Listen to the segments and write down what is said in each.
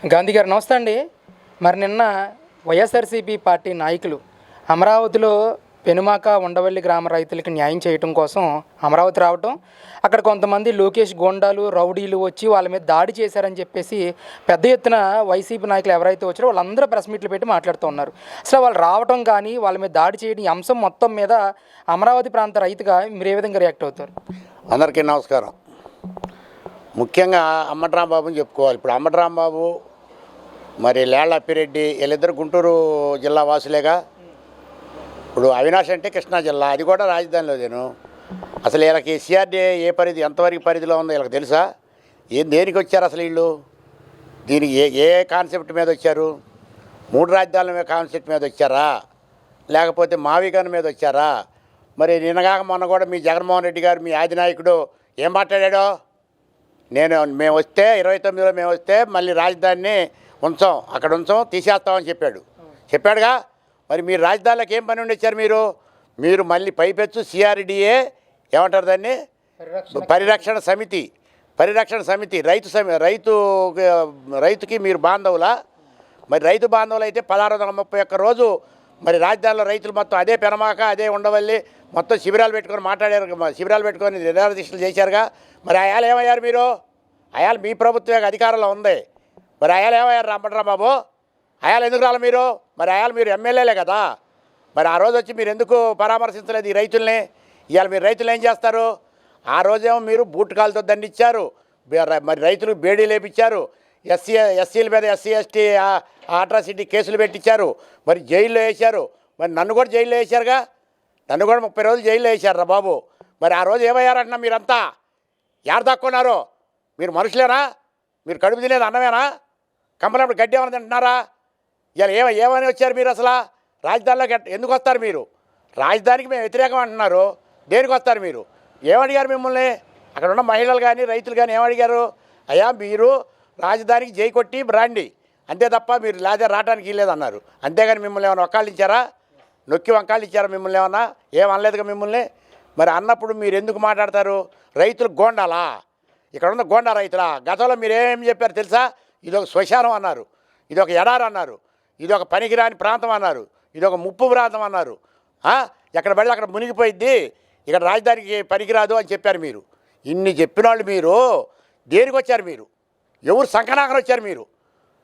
గాంధీ గారు నమస్తే అండి. మరి నిన్న వైఎస్ఆర్సీపీ పార్టీ నాయకులు అమరావతిలో పెనుమాక ఉండవల్లి గ్రామ రైతులకి న్యాయం చేయటం కోసం అమరావతి రావటం, అక్కడ కొంతమంది లోకేష్ గోండాలు రౌడీలు వచ్చి వాళ్ళ మీద దాడి చేశారని చెప్పేసి పెద్ద ఎత్తున వైసీపీ నాయకులు ఎవరైతే వచ్చారో వాళ్ళందరూ ప్రెస్ మీట్లు పెట్టి మాట్లాడుతూ ఉన్నారు. అసలు వాళ్ళు రావటం కానీ వాళ్ళ మీద దాడి చేయడం ఈ అంశం మొత్తం మీద అమరావతి ప్రాంత రైతుగా మీరు ఏ విధంగా రియాక్ట్ అవుతారు? అందరికీ నమస్కారం. ముఖ్యంగా అంబటి రాంబాబుని చెప్పుకోవాలి. ఇప్పుడు అంబటి రాంబాబు మరి లేళ్ల అప్పిరెడ్డి వీళ్ళిద్దరు గుంటూరు జిల్లా వాసులేగా. ఇప్పుడు అవినాష్ అంటే కృష్ణా జిల్లా, అది కూడా రాజధానిలోదేను. అసలు వీళ్ళకి సిఆర్డీఏ ఏ పరిధి ఎంతవరకు పరిధిలో ఉందో వీళ్ళకి తెలుసా? దేనికి వచ్చారు అసలు వీళ్ళు? దీనికి ఏ కాన్సెప్ట్ మీద వచ్చారు? 3 రాజధానుల కాన్సెప్ట్ మీద వచ్చారా, లేకపోతే మావిగన్ మీద వచ్చారా? మరి నిన్నగాక మొన్న కూడా మీ జగన్మోహన్ రెడ్డి గారు మీ ఆదినాయకుడు ఏం మాట్లాడాడో, మేము వస్తే 29లో మేము వస్తే మళ్ళీ రాజధానిని అక్కడ ఉంచాం తీసేస్తామని చెప్పాడుగా. మరి మీరు రాజధానిలోకి ఏం పని ఉండి వచ్చారు? మీరు మళ్ళీ పైపెచ్చు సిఆర్డీఏ ఏమంటారు దాన్ని, పరిరక్షణ సమితి రైతుకి మీరు బాంధవులా? మరి రైతు బాంధవులు అయితే 1631 రోజు మరి రాజధానిలో రైతులు మొత్తం అదే పెనమాక అదే ఉండవల్లి మొత్తం శిబిరాలు పెట్టుకొని నిరాదీక్షలు చేశారుగా. మరి అయాలు ఏమయ్యారు మీరు? అయాలు మీ ప్రభుత్వ అధికారంలో ఉంది. మరి అయాలు ఏమయ్యారు అంబటరాంబాబు? అయాలు ఎందుకు రాలి మీరు? మరి అయాలు మీరు ఎమ్మెల్యేలే కదా. మరి ఆ రోజు వచ్చి మీరు ఎందుకు పరామర్శించలేదు ఈ రైతుల్ని? ఇవాళ మీరు రైతులు ఏం చేస్తారు? ఆ రోజేమో మీరు బూట్కాలతో దండిచ్చారు, మరి రైతులకు బేడీ లేపించారు, ఎస్సీల మీద ఎస్సీ ఎస్టీ అట్రాసిటీ కేసులు పెట్టించారు, మరి జైల్లో వేశారు. మరి నన్ను కూడా జైల్లో వేశారుగా. నన్ను కూడా 30 రోజులు జైల్లో వేశారు రా బాబు. మరి ఆ రోజు ఏమయ్యారంటున్నా మీరంతా? యారు దాక్కున్నారు? మీరు మనుషులేనా? మీరు కడుపు తినేది అన్నమేనా? కంపనప్పుడు గడ్డి ఏమైనా తింటున్నారా? ఇలా ఏమని వచ్చారు మీరు? అసలు రాజధానిలోకి ఎందుకు వస్తారు మీరు? రాజధానికి మేము వ్యతిరేకం అంటున్నారు, దేనికి వస్తారు మీరు? ఏమడిగారు మిమ్మల్ని? అక్కడ ఉన్న మహిళలు కానీ రైతులు కానీ ఏమడిగారు? అయ్యా మీరు రాజధానికి జై కొట్టి రాండి అంతే తప్ప మీరు లేదా రావడానికి లేదన్నారు. అంతేగాని మిమ్మల్ని ఏమైనా నొక్కి వంకాళ్ళు ఇచ్చారా? మిమ్మల్ని ఏమన్నా ఏమనలేదుగా మిమ్మల్ని. మరి అన్నప్పుడు మీరు ఎందుకు మాట్లాడతారు? రైతులు గోండాలా? ఇక్కడ ఉన్న గోండా రైతులా? గతంలో మీరు ఏం చెప్పారు తెలుసా? ఇది ఒక శ్మశానం అన్నారు, ఇది ఒక ఎడారి అన్నారు, ఇది ఒక పనికిరాని ప్రాంతం అన్నారు, ఇది ఒక ముప్పు ప్రాంతం అన్నారు. ఎక్కడ పడితే అక్కడ మునిగిపోయిద్ది, ఇక్కడ రాజధానికి పనికిరాదు అని చెప్పారు మీరు. ఇన్ని చెప్పిన వాళ్ళు మీరు దేనికి వచ్చారు? మీరు ఎవరు సంకనాకన వచ్చారు? మీరు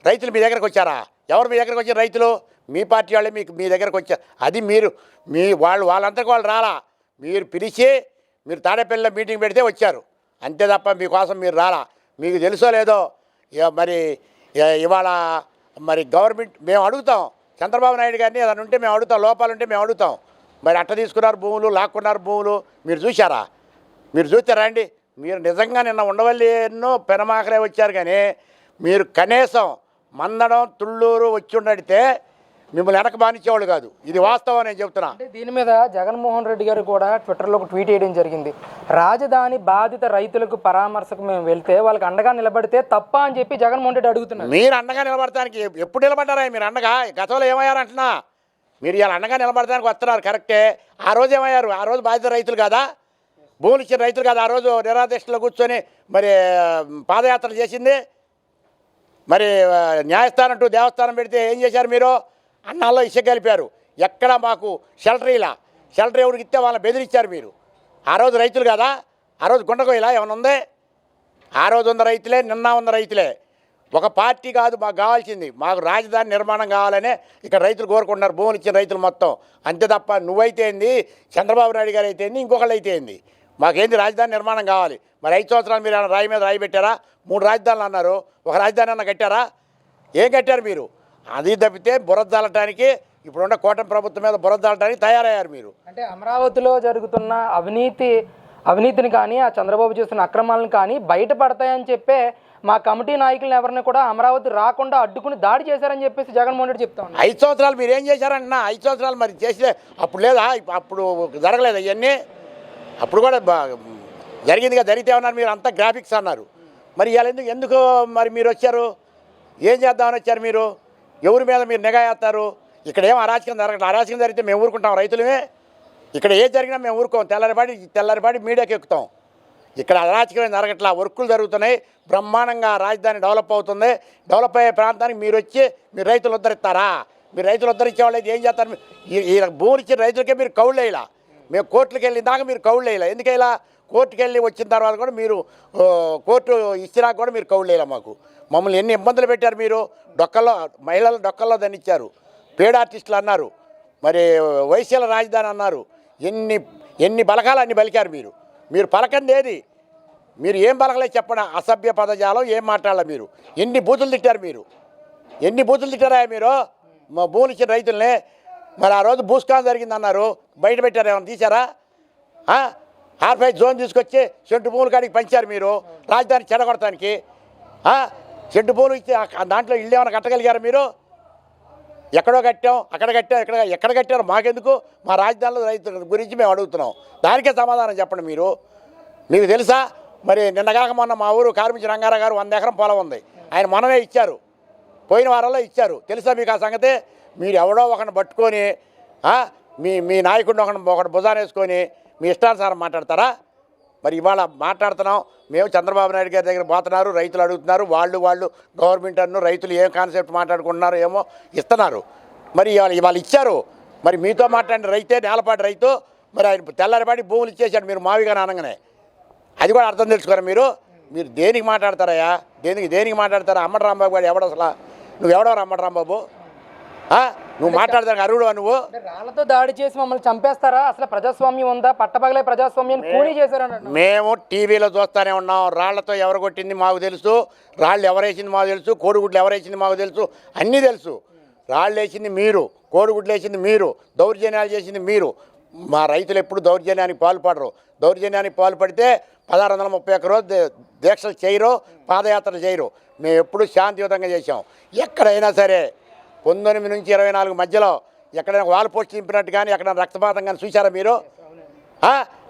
రైతులు మీ దగ్గరకు వచ్చారా? ఎవరు మీ దగ్గరకు వచ్చారు? రైతులు మీ పార్టీ వాళ్ళే మీ దగ్గరకు వచ్చారు. అది మీరు వాళ్ళంతకు వాళ్ళు రాలా. మీరు పిలిచి మీరు తాడేపల్లిలో మీటింగ్ పెడితే వచ్చారు అంతే తప్ప మీకోసం మీరు రాలా. మీకు తెలుసో లేదో మరి ఇవాళ మరి గవర్నమెంట్ మేము అడుగుతాం, చంద్రబాబు నాయుడు గారిని ఏదైనా ఉంటే మేము అడుగుతాం, లోపాలుంటే మేము అడుగుతాం. మరి అట్ట తీసుకున్నారు భూములు, లాక్కున్నారు భూములు. మీరు చూసారా? మీరు చూస్తారా అండి? మీరు నిజంగా నిన్న ఉండవల్లి ఎన్నో పెనమాకలే వచ్చారు, కానీ మీరు కనీసం మందడం తుళ్ళూరు వచ్చి ఉండడితే మిమ్మల్ని వెనక బానించేవాళ్ళు కాదు. ఇది వాస్తవం నేను చెప్తున్నా. అంటే దీని మీద జగన్మోహన్ రెడ్డి గారు కూడా ట్విట్టర్లో ఒక ట్వీట్ చేయడం జరిగింది. రాజధాని బాధిత రైతులకు పరామర్శకు మేము వెళ్తే వాళ్ళకి అండగా నిలబడితే తప్ప అని చెప్పి జగన్మోహన్ రెడ్డి అడుగుతున్నారు. మీరు అండగా నిలబడటానికి ఎప్పుడు నిలబడ్డారా? మీరు అండగా గతంలో ఏమయ్యారంటున్నా? మీరు ఇలా అండగా నిలబడటానికి వస్తున్నారు కరెక్టే. ఆ రోజు ఏమయ్యారు? ఆ రోజు బాధిత రైతులు కాదా? భూములు ఇచ్చిన రైతులు కాదా? ఆ రోజు నిరాదీక్షలో కూర్చొని మరి పాదయాత్ర చేసింది. మరి న్యాయస్థానం టు దేవస్థానం పెడితే ఏం చేశారు మీరు? అన్నాల్లో ఇసుక కలిపారు. ఎక్కడ మాకు షెల్టర్ ఎవరికి ఇస్తే వాళ్ళని బెదిరించారు మీరు. ఆ రోజు రైతులు కదా? ఆ రోజు గుండెకోయిలా ఏమైనా ఉంది? ఆ రోజు ఉన్న రైతులే, నిన్న ఉన్న రైతులే. ఒక పార్టీ కాదు మాకు కావాల్సింది. మాకు రాజధాని నిర్మాణం కావాలనే ఇక్కడ రైతులు కోరుకుంటున్నారు, భూములు ఇచ్చిన రైతులు మొత్తం. అంతే తప్ప నువ్వైతే ఏంది, చంద్రబాబు నాయుడు గారు అయితే ఏంది, ఇంకొకళ్ళు అయితే ఏంది, మాకేంది రాజధాని నిర్మాణం కావాలి. మరి 5 సంవత్సరాలు మీరు రాయి మీద రాయి పెట్టారా? 3 రాజధానులు అన్నారు, ఒక రాజధాని అన్న కట్టారా? ఏం కట్టారు మీరు? అది తప్పితే బురదలటానికి ఇప్పుడున్న కూటమి ప్రభుత్వం మీద బురదలటానికి తయారయ్యారు మీరు. అంటే అమరావతిలో జరుగుతున్న అవినీతిని కానీ ఆ చంద్రబాబు చేస్తున్న అక్రమాలను కానీ బయటపడతాయని చెప్పే మా కమిటీ నాయకులను ఎవరిని కూడా అమరావతి రాకుండా అడ్డుకుని దాడి చేశారని చెప్పేసి జగన్మోహన్ రెడ్డి చెప్తా ఉన్నారు. 5 సంవత్సరాలు మీరు ఏం చేశారంటున్నా? 5 సంవత్సరాలు మరి చేసే అప్పుడు లేదా? అప్పుడు జరగలేదు అవన్నీ? అప్పుడు కూడా జరిగిందిగా. జరిగితే ఉన్నారు మీరు అంతా గ్రాఫిక్స్ అన్నారు. మరి ఇవాళ ఎందుకు మరి మీరు వచ్చారు? ఏం చేద్దామని వచ్చారు మీరు? ఎవరి మీద మీరు నిఘా వేస్తారు? ఇక్కడ ఏం అరాచకం జరగట్లేదు. అరాచకం జరిగితే మేము ఊరుకుంటాం రైతులమే? ఇక్కడ ఏది జరిగినా మేము ఊరుకోం. తెల్లారిపాటి మీడియాకి ఎక్కుతాం. ఇక్కడ అరాచకమైన జరగట్లా, వర్కులు జరుగుతున్నాయి, బ్రహ్మాండంగా రాజధాని డెవలప్ అవుతుంది. డెవలప్ అయ్యే ప్రాంతానికి మీరు వచ్చి మీరు రైతులు ఉద్ధరిస్తారా? మీరు రైతులు ఉద్ధరించే వాళ్ళు ఏం చేస్తారు? ఈ భూములు ఇచ్చిన రైతులకే మీరు కౌళ్ళు వేయాల. మేము కోర్టులకు వెళ్ళిన దాకా మీరు కౌళ్ళు వేయాల. ఎందుకైలా? కోర్టుకు వెళ్ళి వచ్చిన తర్వాత కూడా మీరు కోర్టు ఇచ్చినా కూడా మీరు కౌళ్ళు వేయాల. మమ్మల్ని ఎన్ని ఇబ్బందులు పెట్టారు మీరు. డొక్కల్లో మహిళలు డొక్కల్లో దండించారు, పేడ ఆర్టిస్టులు అన్నారు, మరి వైశ్యాల రాజధాని అన్నారు. ఎన్ని బలకాలు అన్ని బలికారు మీరు. మీరు పలకండి ఏది? మీరు ఏం పలకలేదు చెప్పండి. అసభ్య పదజాలం ఏం మాట్లాడాలి మీరు? ఎన్ని బూతులు తిట్టారు మీరు? ఎన్ని బూతులు తిట్టారా మీరు? మా భూములు ఇచ్చిన రైతుల్ని మరి ఆ రోజు భూస్కాన్ జరిగిందన్నారు, బయట పెట్టారు, ఏమైనా తీశారా? R5 జోన్ తీసుకొచ్చి చెట్టు భూముల కాడికి పంచారు మీరు రాజధాని చెడగొడటానికి. చెట్టు భూములు ఇచ్చి దాంట్లో ఇల్లు ఏమైనా కట్టగలిగారు మీరు? ఎక్కడో కట్టాం, అక్కడ కట్టాం, ఎక్కడ కట్టారో మాకెందుకు? మా రాజధానిలో రైతుల గురించి మేము అడుగుతున్నాం. దానికే సమాధానం చెప్పండి మీరు. మీకు తెలుసా? మరి నిన్నగాక మొన్న మా ఊరు కార్మిక రంగారావు గారు 100 ఎకరం పొలం ఉంది, ఆయన మనమే ఇచ్చారు, పోయిన వారంలో ఇచ్చారు. తెలుసా మీకు ఆ సంగతి? మీరు ఎవడో ఒకరిని పట్టుకొని మీ నాయకుడిని ఒకటి భుజాన్ని వేసుకొని మీ ఇష్టానుసారం మాట్లాడతారా? మరి ఇవాళ మాట్లాడుతున్నాం మేము. చంద్రబాబు నాయుడు గారి దగ్గర పోతున్నారు, రైతులు అడుగుతున్నారు, వాళ్ళు గవర్నమెంట్ అన్ను రైతులు ఏం కాన్సెప్ట్ మాట్లాడుకుంటున్నారు ఏమో ఇస్తున్నారు. మరి ఇవాళ ఇచ్చారు. మరి మీతో మాట్లాడిన రైతే నేలపాటి రైతు, మరి ఆయన తెల్లారిపాటి భూములు ఇచ్చేసాడు మీరు మావిగా అనగానే. అది కూడా అర్థం తెలుసుకోరా మీరు. మీరు దేనికి మాట్లాడతారయ్యా? దేనికి మాట్లాడతారా? అమ్మటి రాంబాబు గారు ఎవడు అసలు? నువ్వెవడో అమ్మటి రాంబాబు? నువ్వు మాట్లాడదానికి అరువుడు నువ్వు? రాళ్లతో దాడి చేసి మమ్మల్ని చంపేస్తారా? అసలు ప్రజాస్వామ్యం ఉందా? పట్టపగలే ప్రజాస్వామ్యాన్ని కూనీ చేశారన్న. మేము టీవీలో చూస్తూనే ఉన్నాం. రాళ్లతో ఎవరు కొట్టింది మాకు తెలుసు, రాళ్ళు ఎవరేసింది మాకు తెలుసు, కోడిగుడ్లు ఎవరేసింది మాకు తెలుసు, అన్నీ తెలుసు. రాళ్ళు వేసింది మీరు, కోడిగుడ్లు వేసింది మీరు, దౌర్జన్యాలు చేసింది మీరు. మా రైతులు ఎప్పుడు దౌర్జన్యానికి పాల్పడరు. దౌర్జన్యానికి పాల్పడితే 1631 రోజు దీక్షలు చేయరు, పాదయాత్రలు చేయరు. మేము ఎప్పుడు శాంతియుతంగా చేసాం. ఎక్కడైనా సరే 19 నుంచి 24 మధ్యలో ఎక్కడైనా వాల్ పోస్ట్ చింపినట్టు కానీ ఎక్కడైనా రక్తపాతం కానీ చూసారా మీరు?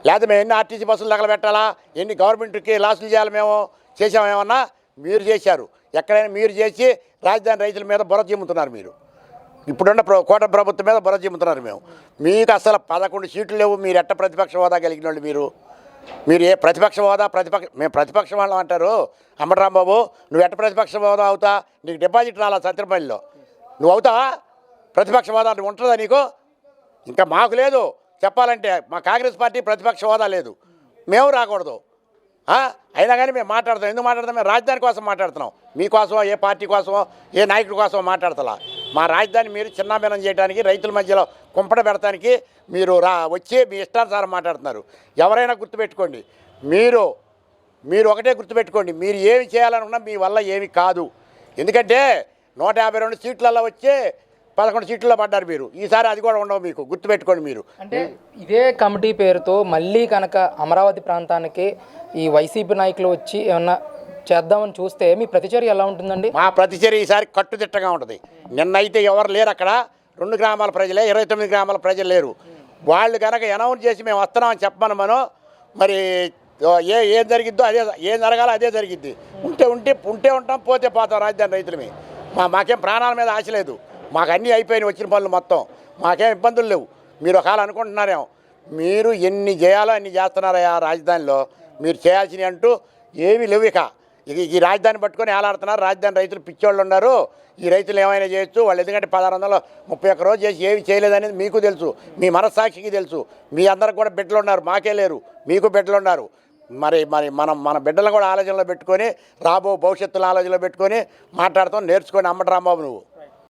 లేదా మేము ఎన్ని ఆర్టీసీ బస్సులు తగలబెట్టాలా, ఎన్ని గవర్నమెంట్కి లాసులు చేయాలి మేము చేసామేమన్నా? మీరు చేశారు. ఎక్కడైనా మీరు చేసి రాజధాని రైతుల మీద బుర్ర చిమ్ముతున్నారు మీరు. ఇప్పుడున్న కోట ప్రభుత్వం మీద బుర్ర చిమ్ముతున్నారు మేము. మీకు అసలు 11 సీట్లు లేవు. మీరు ఎట్ట ప్రతిపక్ష హోదా కలిగిన వాళ్ళు మీరు ఏ ప్రతిపక్ష హోదా? మేము ప్రతిపక్ష వాళ్ళం అంటారు. అమ్మటి రాంబాబు నువ్వు ఎట్ట ప్రతిపక్ష హోదా అవుతా? నీకు డిపాజిట్ రాలా సత్యపల్లిలో, నువ్వు అవుతావా? ప్రతిపక్ష హోదా నువ్వు ఉంటుందా నీకు? ఇంకా మాకు లేదు చెప్పాలంటే. మా కాంగ్రెస్ పార్టీ ప్రతిపక్ష హోదా లేదు, మేము రాకూడదు. అయినా కానీ మేము మాట్లాడతాం. ఎందుకు మాట్లాడతాం? మేము రాజధాని కోసం మాట్లాడుతున్నాం. మీకోసమో ఏ పార్టీ కోసమో ఏ నాయకుడి కోసమో మాట్లాడతలా. మా రాజధాని మీరు చిన్నాభిన్నం చేయడానికి, రైతుల మధ్యలో కుంపట పెడతానికి మీరు వచ్చి మీ ఇష్టానుసారం మాట్లాడుతున్నారు. ఎవరైనా గుర్తుపెట్టుకోండి, మీరు ఒకటే గుర్తుపెట్టుకోండి, మీరు ఏమి చేయాలనుకున్నా మీ వల్ల ఏమి కాదు. ఎందుకంటే 152 సీట్లలో వచ్చి 11 సీట్లలో పడ్డారు మీరు. ఈసారి అది కూడా ఉండవు మీకు, గుర్తుపెట్టుకోండి మీరు. అంటే ఇదే కమిటీ పేరుతో మళ్ళీ కనుక అమరావతి ప్రాంతానికి ఈ వైసీపీ నాయకులు వచ్చి ఏమన్నా చేద్దామని చూస్తే మీ ప్రతిచర్య ఎలా ఉంటుందండి? మా ప్రతిచర్య ఈసారి కట్టుదిట్టంగా ఉంటుంది. నిన్నైతే ఎవరు లేరు అక్కడ. 2 గ్రామాల ప్రజలే, 29 గ్రామాల ప్రజలు లేరు. వాళ్ళు కనుక అనౌన్స్ చేసి మేము వస్తున్నామని చెప్పమని మరి ఏం జరిగిద్దో అదే, ఏం జరగాలో అదే జరిగిద్ది. ఉంటే ఉంటాం, పోతే పోతాం రాజధాని రైతులమే. మాకేం ప్రాణాల మీద ఆశ లేదు. మాకు అన్నీ అయిపోయినాయి, వచ్చిన పనులు మొత్తం. మాకేం ఇబ్బందులు లేవు. మీరు ఒకవేళ అనుకుంటున్నారేమో, మీరు ఎన్ని చేయాలో అన్ని చేస్తున్నారా రాజధానిలో? మీరు చేయాల్సినవి అంటూ ఏమీ లేవు. ఇక ఈ రాజధాని పట్టుకొని ఏలాడుతున్నారు. రాజధాని రైతులు పిచ్చోళ్ళు ఉన్నారు. ఈ రైతులు ఏమైనా చేయొచ్చు వాళ్ళు, ఎందుకంటే 1631 రోజు చేసి ఏమి చేయలేదనేది మీకు తెలుసు, మీ మనస్సాక్షికి తెలుసు. మీ అందరికి కూడా బిడ్డలు ఉన్నారు, మాకే లేరు, మీకు బిడ్డలు ఉన్నారు. మరి మన బిడ్డలను కూడా ఆలోచనలో పెట్టుకొని, రాబో భవిష్యత్తులో ఆలోచనలో పెట్టుకొని మాట్లాడతాం. నేర్చుకొని అమ్మటి రాంబాబు నువ్వు.